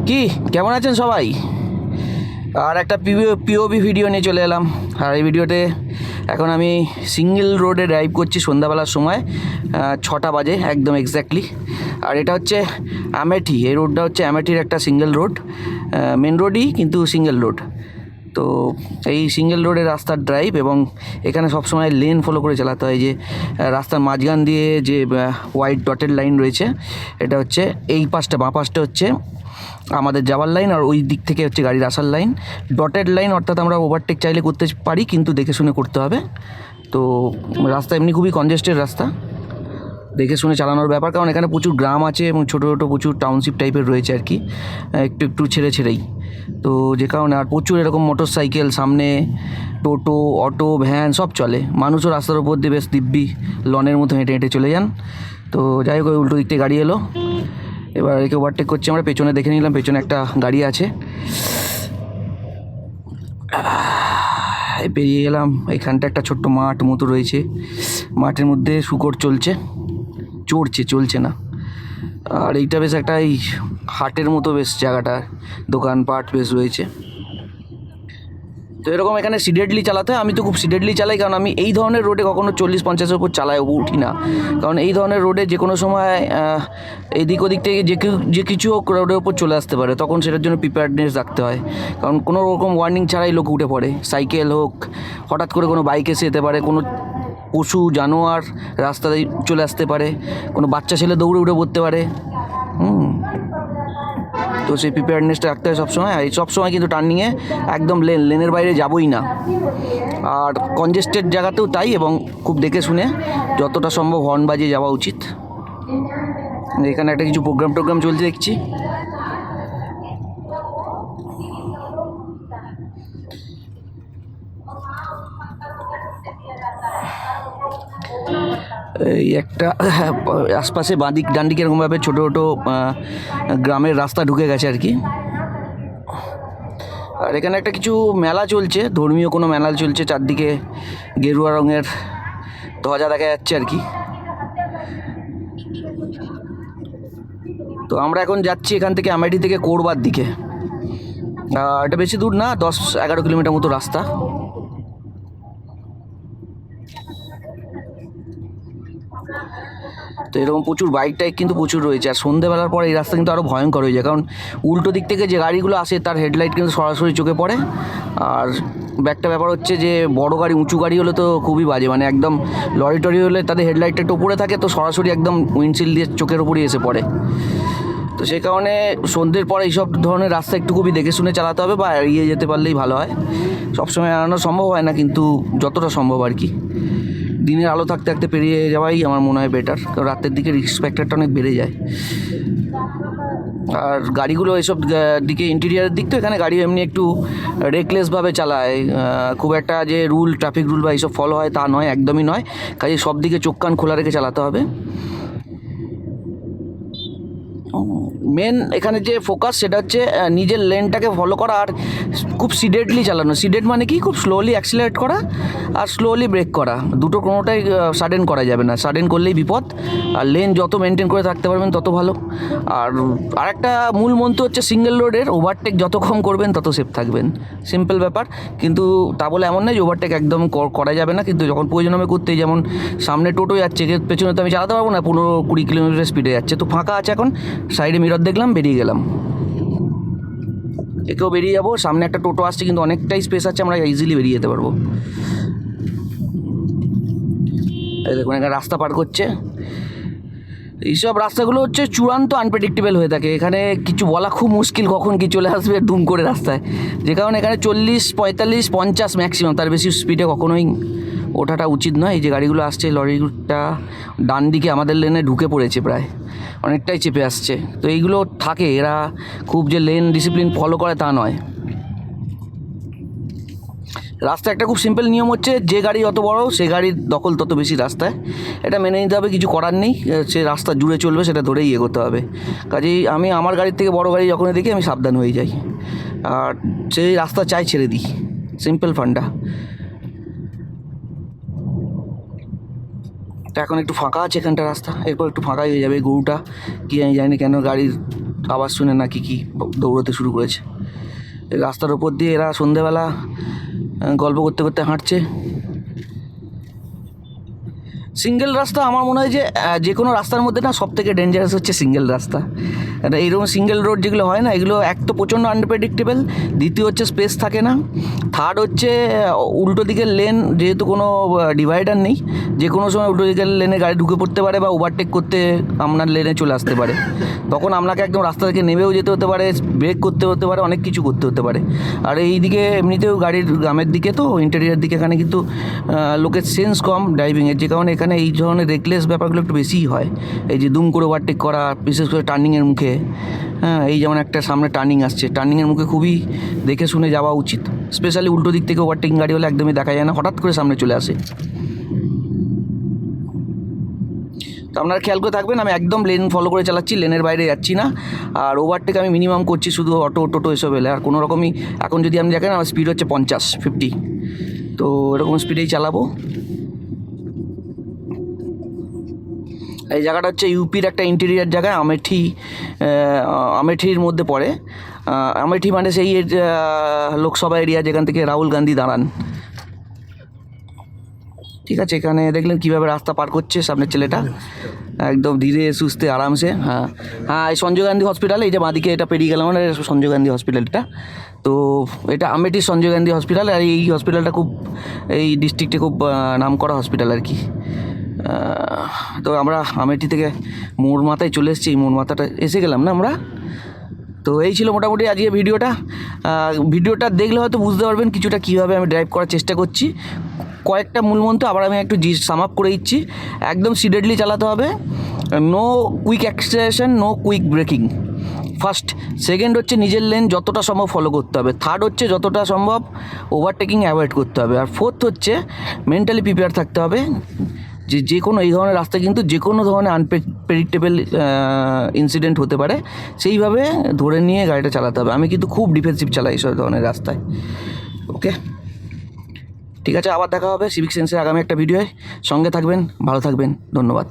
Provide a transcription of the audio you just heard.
কি কেমন আছেন সবাই? আর একটা পিওভি ভিডিও নিয়ে চলে এলাম। আর এই ভিডিওতে এখন আমি সিঙ্গেল রোডে ড্রাইভ করছি সন্ধ্যাবেলার সময়, 6টা বাজে একদম এক্স্যাক্টলি। আর এটা হচ্ছে আমেঠি, এই রোডটা হচ্ছে আমেঠির একটা সিঙ্গেল রোড, মেন রোডই কিন্তু সিঙ্গেল রোড। তো এই সিঙ্গেল রোডের রাস্তার ড্রাইভ, এবং এখানে সবসময় লেন ফলো করে চালাতে হয়। যে রাস্তার মাঝখান দিয়ে যে হোয়াইট ডটেড লাইন রয়েছে, এটা হচ্ছে এই পাশটা, বাঁ পাশটা হচ্ছে আমাদের যাওয়ার লাইন, আর ওই দিক থেকে হচ্ছে গাড়ির আসার লাইন। ডটেড লাইন অর্থাৎ আমরা ওভারটেক চাইলে করতে পারি, কিন্তু দেখে শুনে করতে হবে। তো রাস্তা এমনি খুবই কনজেস্টেড রাস্তা, দেখে শুনে চালানোর ব্যাপার, কারণ এখানে প্রচুর গ্রাম আছে এবং ছোটো ছোটো প্রচুর টাউনশিপ টাইপের রয়েছে আর কি, একটু একটু ছেড়েই। তো যে কারণে আর প্রচুর এরকম মোটর সাইকেল, সামনে টোটো, অটো, ভ্যান সব চলে। মানুষও রাস্তার উপর দিয়ে বেশ দিব্যি লনের মতো হেঁটে হেঁটে চলে যান। তো যাই হোক, উল্টো দিক থেকে গাড়ি এলো, এবার একে ওভারটেক করছি আমরা। পেছনে দেখে নিলাম, পেছনে একটা গাড়ি আছে, পেরিয়ে গেলাম। এখানটা একটা ছোট্ট মাঠ মতো রয়েছে, মাঠের মধ্যে শূকর চলছে না। আর এইটা বেশ একটা এই হাটের মতো বেশ জায়গাটা, দোকানপাট বেশ রয়েছে। তো এরকম এখানে সিডেডলি চালাতে হয়। আমি তো খুব সিডেডলি চালাই, কারণ আমি এই ধরনের রোডে কখনো 40-50-এর উপর উঠি না। কারণ এই ধরনের রোডে যে কোনো সময় এদিক ওদিক থেকে যে কিছু হোক রোডের উপর চলে আসতে পারে, তখন সেটার জন্য প্রিপেয়ারনেস রাখতে হয়। কারণ কোনো রকম ওয়ার্নিং ছাড়াই লোক উঠে পড়ে, সাইকেল হোক, হঠাৎ করে কোনো বাইক এসে যেতে পারে, কোনো পশু জানোয়ার রাস্তায় চলে আসতে পারে, কোনো বাচ্চা ছেলে দৌড়ে উঠে পড়তে পারে। তো সেই প্রিপেয়ারনেসটা রাখতে হয় সবসময়। আর এই সবসময় কিন্তু টার্নিংয়ে একদম লেনের বাইরে যাবই না। আর কনজেস্টেড জায়গাতেও তাই, এবং খুব দেখে শুনে যতটা সম্ভব হর্ন বাজিয়ে যাওয়া উচিত। এখানে একটা কিছু প্রোগ্রাম চলছে দেখছি। এই একটা আশপাশে বাঁদিক ডানদিকে এরকমভাবে ছোটো ছোটো গ্রামের রাস্তা ঢুকে গেছে আর কি। আর এখানে একটা কিছু মেলা চলছে, ধর্মীয় কোনো মেলা চলছে, চারদিকে গেরুয়া রঙের ধ্বজা দেখা যাচ্ছে আর কি। তো আমরা এখন যাচ্ছি এখান থেকে আমেঠি থেকে কোরবার দিকে। এটা বেশি দূর না, 10-11 কিলোমিটার মতো রাস্তা। তো এরকম প্রচুর বাইক টাইক কিন্তু প্রচুর রয়েছে। আর সন্ধ্যেবেলার পর এই রাস্তা কিন্তু আরও ভয়ঙ্কর হয়ে যায়, কারণ উল্টো দিক থেকে যে গাড়িগুলো আসে তার হেডলাইট কিন্তু সরাসরি চোখে পড়ে। আর একটা ব্যাপার হচ্ছে যে বড় গাড়ি, উঁচু গাড়ি হলে তো খুবই বাজে, মানে একদম লরি টরি হলে তাদের হেডলাইটটা একটু উপরে থাকে, তো সরাসরি একদম উইন্ডশিল্ড দিয়ে চোখের উপরই এসে পড়ে। তো সেই কারণে সন্ধ্যের পরে এইসব ধরনের রাস্তা একটু খুবই দেখে শুনে চালাতে হবে, বা এড়িয়ে যেতে পারলেই ভালো হয়। সবসময় এড়ানো সম্ভব হয় না, কিন্তু যতটা সম্ভব আর কি। দিনের আলো থাকতে থাকতে পেরিয়ে যাওয়াই আমার মনে হয় বেটার, কারণ রাতের দিকে রিস্ক ফ্যাক্টরটা অনেক বেড়ে যায়। আর গাড়িগুলো এসব দিকে ইন্টেরিয়ারের দিক, তো এখানে গাড়ি এমনি একটু রেকলেসভাবে চালায়। খুব একটা যে ট্রাফিক রুল বা এইসব ফলো হয় তা নয়, একদমই নয়। কাজে সব দিকে চোখ কান খোলা রেখে চালাতে হবে। মেন এখানে যে ফোকাস সেটা হচ্ছে নিজের লেনটাকে ফলো করা, আর খুব সিডেডলি চালানো। সিডেড মানে কি, খুব স্লোলি অ্যাক্সিলারেট করা আর স্লোলি ব্রেক করা, দুটো কোনোটাই সাডেন করা যাবে না। সাডেন করলেই বিপদ। আর লেন যত মেনটেন করে থাকতে পারবেন তত ভালো। আর আরেকটা মূল মন্ত্র হচ্ছে সিঙ্গেল রোডের, ওভারটেক যত কম করবেন তত সেফ থাকবেন। সিম্পল ব্যাপার। কিন্তু তা বলে এমন নয় যে ওভারটেক একদম করা যাবে না, কিন্তু যখন প্রয়োজন হবে করতেই। যেমন সামনে টোটো যাচ্ছে, পেছনে তো আমি চালাতে পারবো না, 15-20 কিলোমিটার স্পিডে যাচ্ছে, তো ফাঁকা আছে এখন, সাইডে মিরর দেখলাম, বেরিয়ে গেলাম। একেও বেরিয়ে যাবো। সামনে একটা টোটো আসছে, কিন্তু অনেকটাই স্পেস আছে, আমরা ইজিলি বেরিয়ে যেতে পারবো। এই দেখুন এখানে রাস্তা পার করছে। এইসব রাস্তাগুলো হচ্ছে চূড়ান্ত আনপ্রেডিক্টেবল হয়ে থাকে, এখানে কিছু বলা খুব মুশকিল কখন কি চলে আসবে দুম করে রাস্তায়। যে কারণে এখানে 40, 45, 50 ম্যাক্সিমাম, তার বেশি স্পিডে কখনোই ওঠাটা উচিত নয়। এই যে গাড়িগুলো আসছে, লরিটা ডান দিকে আমাদের লেনে ঢুকে পড়েছে, প্রায় অনেকটাই চেপে আসছে। তো এইগুলো থাকে, এরা খুব যে লেন ডিসিপ্লিন ফলো করে তা নয়। রাস্তা একটা খুব সিম্পল নিয়ম হচ্ছে, যে গাড়ি যত বড় সে গাড়ির দখল তত বেশি রাস্তায়, এটা মেনে নিতে হবে, কিছু করার নেই। সে রাস্তা জুড়ে চলবে, সেটা ধরেই এগোতে হবে। কাজেই আমি আমার গাড়ির থেকে বড় গাড়ি যখনই দেখি আমি সাবধান হয়ে যাই, আর সেই রাস্তা চাই ছেড়ে দিই। সিম্পল ফান্ডা। তা এখন একটু ফাঁকা আছে এখানটা রাস্তা, এরপর একটু ফাঁকাই হয়ে যাবে। এই গরুটা কী আমি জানি না কেন গাড়ির আওয়াজ শুনে না কি দৌড়তে শুরু করেছে। এই রাস্তার ওপর দিয়ে এরা সন্ধেবেলা গল্প করতে করতে হাঁটছে। সিঙ্গেল রাস্তা আমার মনে হয় যে কোনো রাস্তার মধ্যে না সব থেকে ডেঞ্জারাস হচ্ছে সিঙ্গেল রাস্তা। এটা এইরকম সিঙ্গেল রোড যেগুলো হয় না, এগুলো এক তো প্রচণ্ড আনপ্রেডিক্টেবল, দ্বিতীয় হচ্ছে স্পেস থাকে না, থার্ড হচ্ছে উল্টো দিকের লেন যেহেতু কোনো ডিভাইডার নেই, যে কোনো সময় উল্টো দিকের লেনে গাড়ি ঢুকে পড়তে পারে বা ওভারটেক করতে আপনার লেনে চলে আসতে পারে। তখন আপনাকে একদম রাস্তা থেকে নেমেও যেতে হতে পারে, ব্রেক করতে হতে পারে, অনেক কিছু করতে হতে পারে। আর এই দিকে এমনিতেও গাড়ির গ্রামের দিকে তো ইন্টেরিয়ার দিকে এখানে কিন্তু লোকের সেন্স কম ড্রাইভিংয়ের, যে কারণে এখানে এই ধরনের রেকলেস ব্যাপারগুলো একটু বেশিই হয়। এই যে দুম করে ওভারটেক করা, বিশেষ করে টার্নিংয়ের মুখে। হ্যাঁ, এই যেমন একটা সামনে টার্নিং আসছে, টার্নিংয়ের মুখে খুবই দেখে শুনে যাওয়া উচিত। স্পেশালি উল্টো দিক থেকে ওভারটেকিং গাড়ি হলে একদমই দেখা যায় না, হঠাৎ করে সামনে চলে আসে। তো আপনারা খেয়াল করে থাকবেন, আমি একদম লেন ফলো করে চালাচ্ছি, লেনের বাইরে যাচ্ছি না। আর ওভারটেক আমি মিনিমাম করছি শুধু অটো টোটো এসব এলে, আর কোনো রকমই এখন যদি আপনি দেখেন আমার স্পিড হচ্ছে 50 তো এরকম স্পিডেই চালাবো। এই জায়গাটা হচ্ছে ইউপির একটা ইন্টেরিয়ার জায়গা, আমেঠির মধ্যে পড়ে। আমেঠি মানে সেই লোকসভা এরিয়া যেখান থেকে রাহুল গান্ধী দাঁড়ান। ঠিক আছে, এখানে দেখলেন কীভাবে রাস্তা পার করছে সামনের ছেলেটা, একদম ধীরে সুস্থে আরামসে। হ্যাঁ, এই সঞ্জয় গান্ধী হসপিটাল, এই যে বাঁদিকে এটা পেরিয়ে গেলাম মানে সঞ্জয় গান্ধী হসপিটালটা। তো এটা আমেঠির সঞ্জয় গান্ধী হসপিটাল, আর এই হসপিটালটা খুব এই ডিস্ট্রিক্টে খুব নামকরা হসপিটাল আর কি। তো আমরা আমেঠি থেকে মোড় মাথায় চলে এসেছি, মোড় মাথাটা এসে গেলাম না আমরা। তো এই ছিল মোটামুটি আজকে ভিডিওটা দেখলে হয়তো বুঝতে পারবেন কিছুটা কীভাবে আমি ড্রাইভ করার চেষ্টা করছি। কয়েকটা মূলমন্ত্র আবার আমি একটু সাম আপ করে দিচ্ছি। একদম সিডেডলি চালাতে হবে, no quick acceleration, no quick braking first. Second হচ্ছে নিজের লেন যতটা সম্ভব ফলো করতে হবে। থার্ড হচ্ছে যতটা সম্ভব ওভারটেকিং অ্যাভয়েড করতে হবে। আর ফোর্থ হচ্ছে মেন্টালি প্রিপেয়ার থাকতে হবে যে কোনো এই ধরনের রাস্তায় কিন্তু যে কোনো ধরনের আনপ্রেডিক্টেবল ইনসিডেন্ট হতে পারে, সেইভাবে ধরে নিয়ে গাড়িটা চালাতে হবে। আমি কিন্তু খুব ডিফেন্সিভ চালাই এইসব ধরনের রাস্তায়। ওকে, ঠিক আছে, আবার দেখা হবে সিভিক সেন্সের আগামী একটা ভিডিওয়। সঙ্গে থাকবেন, ভালো থাকবেন, ধন্যবাদ।